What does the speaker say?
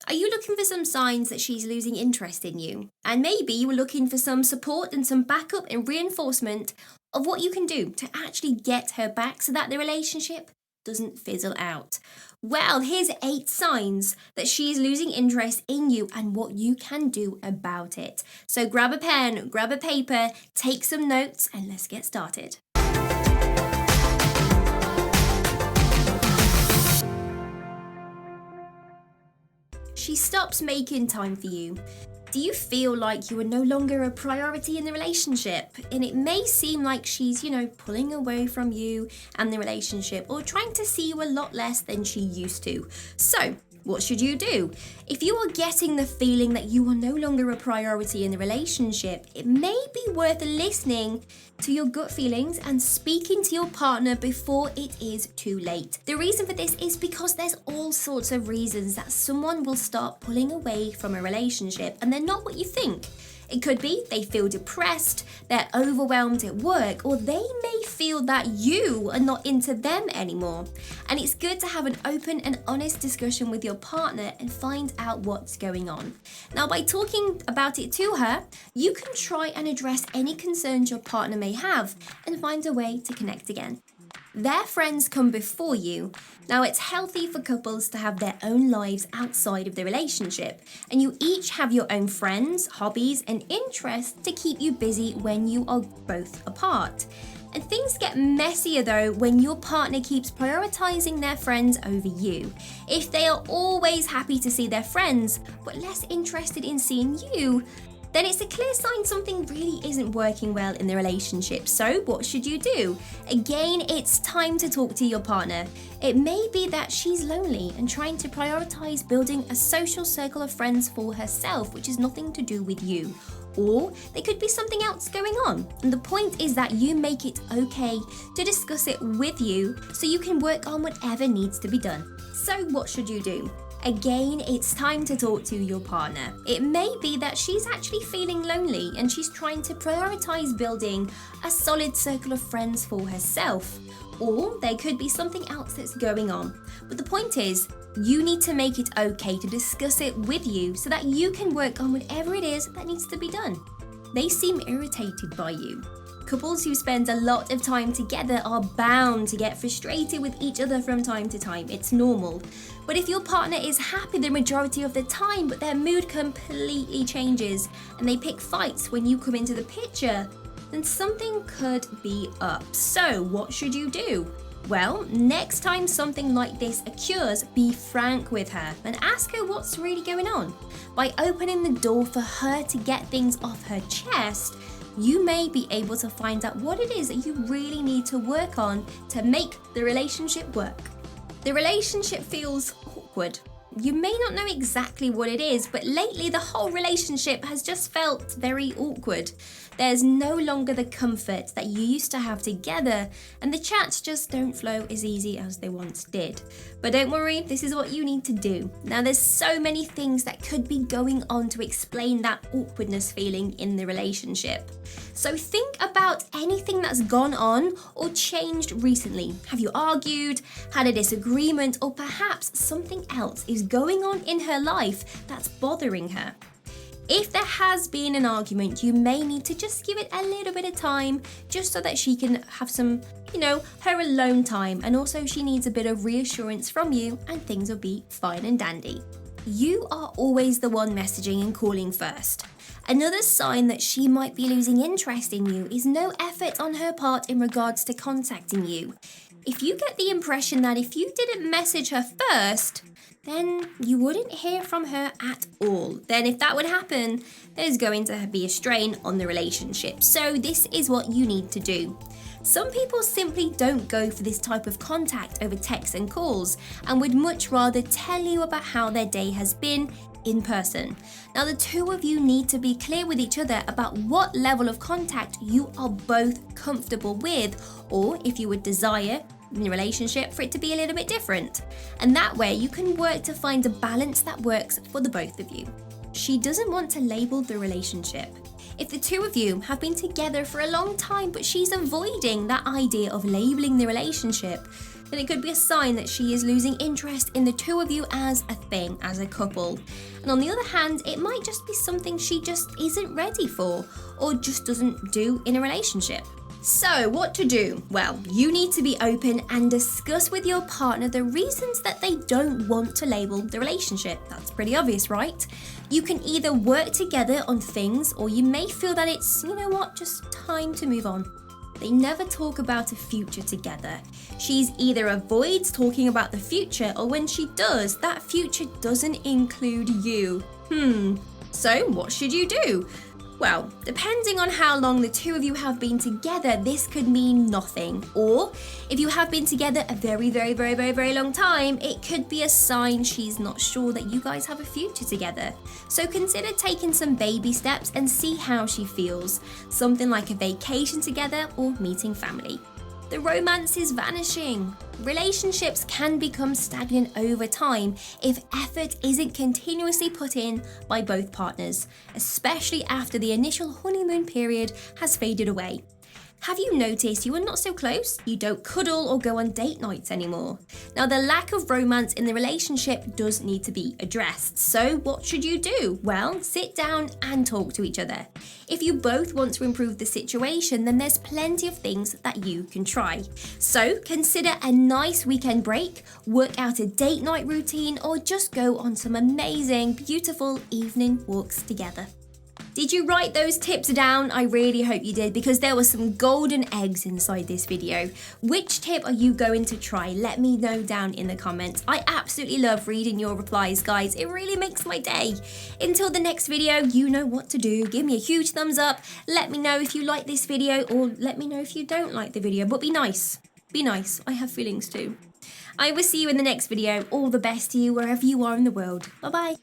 Are you looking for some signs that she's losing interest in you? And maybe you were looking for some support and some backup and reinforcement of what you can do to actually get her back so that the relationship doesn't fizzle out. Well, here's 8 signs that she is losing interest in you and what you can do about it. So grab a pen, grab a paper, take some notes, and let's get started. She stops making time for you. Do you feel like you are no longer a priority in the relationship? And it may seem like she's, pulling away from you and the relationship or trying to see you a lot less than she used to. So, what should you do? If you are getting the feeling that you are no longer a priority in the relationship, it may be worth listening to your gut feelings and speaking to your partner before it is too late. The reason for this is because there's all sorts of reasons that someone will start pulling away from a relationship and they're not what you think. It could be they feel depressed, they're overwhelmed at work, or they may feel that you are not into them anymore. And it's good to have an open and honest discussion with your partner and find out what's going on. Now, by talking about it to her, you can try and address any concerns your partner may have and find a way to connect again. Their friends come before you. Now, it's healthy for couples to have their own lives outside of the relationship, and you each have your own friends, hobbies, and interests to keep you busy when you are both apart. And things get messier though when your partner keeps prioritizing their friends over you. If they are always happy to see their friends, but less interested in seeing you, then it's a clear sign something really isn't working well in the relationship. So what should you do? Again, it's time to talk to your partner. It may be that she's lonely and trying to prioritize building a social circle of friends for herself, which is nothing to do with you. Or there could be something else going on. And the point is that you make it okay to discuss it with you so you can work on whatever needs to be done. So what should you do? Again, it's time to talk to your partner. It may be that she's actually feeling lonely and she's trying to prioritize building a solid circle of friends for herself. Or there could be something else that's going on. But the point is, you need to make it okay to discuss it with you so that you can work on whatever it is that needs to be done. They seem irritated by you. Couples who spend a lot of time together are bound to get frustrated with each other from time to time. It's normal. But if your partner is happy the majority of the time, but their mood completely changes and they pick fights when you come into the picture, then something could be up. So what should you do? Well, next time something like this occurs, be frank with her and ask her what's really going on. By opening the door for her to get things off her chest, you may be able to find out what it is that you really need to work on to make the relationship work. The relationship feels awkward. You may not know exactly what it is, but lately the whole relationship has just felt very awkward. There's no longer the comfort that you used to have together, and the chats just don't flow as easy as they once did. But don't worry, this is what you need to do. Now, there's so many things that could be going on to explain that awkwardness feeling in the relationship. So think about anything that's gone on or changed recently. Have you argued, had a disagreement, or perhaps something else is going on in her life that's bothering her? If there has been an argument, you may need to just give it a little bit of time just so that she can have some, her alone time, and also she needs a bit of reassurance from you and things will be fine and dandy. You are always the one messaging and calling first. Another sign that she might be losing interest in you is no effort on her part in regards to contacting you. If you get the impression that if you didn't message her first, then you wouldn't hear from her at all. Then if that would happen, there's going to be a strain on the relationship. So this is what you need to do. Some people simply don't go for this type of contact over texts and calls and would much rather tell you about how their day has been in person. Now, the two of you need to be clear with each other about what level of contact you are both comfortable with, or if you would desire in the relationship for it to be a little bit different. And that way you can work to find a balance that works for the both of you. She doesn't want to label the relationship. If the two of you have been together for a long time but she's avoiding that idea of labeling the relationship, then it could be a sign that she is losing interest in the two of you as a thing, as a couple. And on the other hand, it might just be something she just isn't ready for or just doesn't do in a relationship. So, what to do? Well, you need to be open and discuss with your partner the reasons that they don't want to label the relationship. That's pretty obvious, right? You can either work together on things, or you may feel that it's, you know what, just time to move on. They never talk about a future together. She's either avoids talking about the future, or when she does, that future doesn't include you. So what should you do? Well, depending on how long the two of you have been together, this could mean nothing. Or if you have been together a very long time, it could be a sign she's not sure that you guys have a future together. So consider taking some baby steps and see how she feels. Something like a vacation together or meeting family. The romance is vanishing. Relationships can become stagnant over time if effort isn't continuously put in by both partners, especially after the initial honeymoon period has faded away. Have you noticed you are not so close? You don't cuddle or go on date nights anymore. Now, the lack of romance in the relationship does need to be addressed. So what should you do? Well, sit down and talk to each other. If you both want to improve the situation, then there's plenty of things that you can try. So consider a nice weekend break, work out a date night routine, or just go on some amazing, beautiful evening walks together. Did you write those tips down? I really hope you did, because there were some golden eggs inside this video. Which tip are you going to try? Let me know down in the comments. I absolutely love reading your replies, guys. It really makes my day. Until the next video, you know what to do. Give me a huge thumbs up. Let me know if you like this video, or let me know if you don't like the video. But be nice. Be nice. I have feelings too. I will see you in the next video. All the best to you wherever you are in the world. Bye-bye.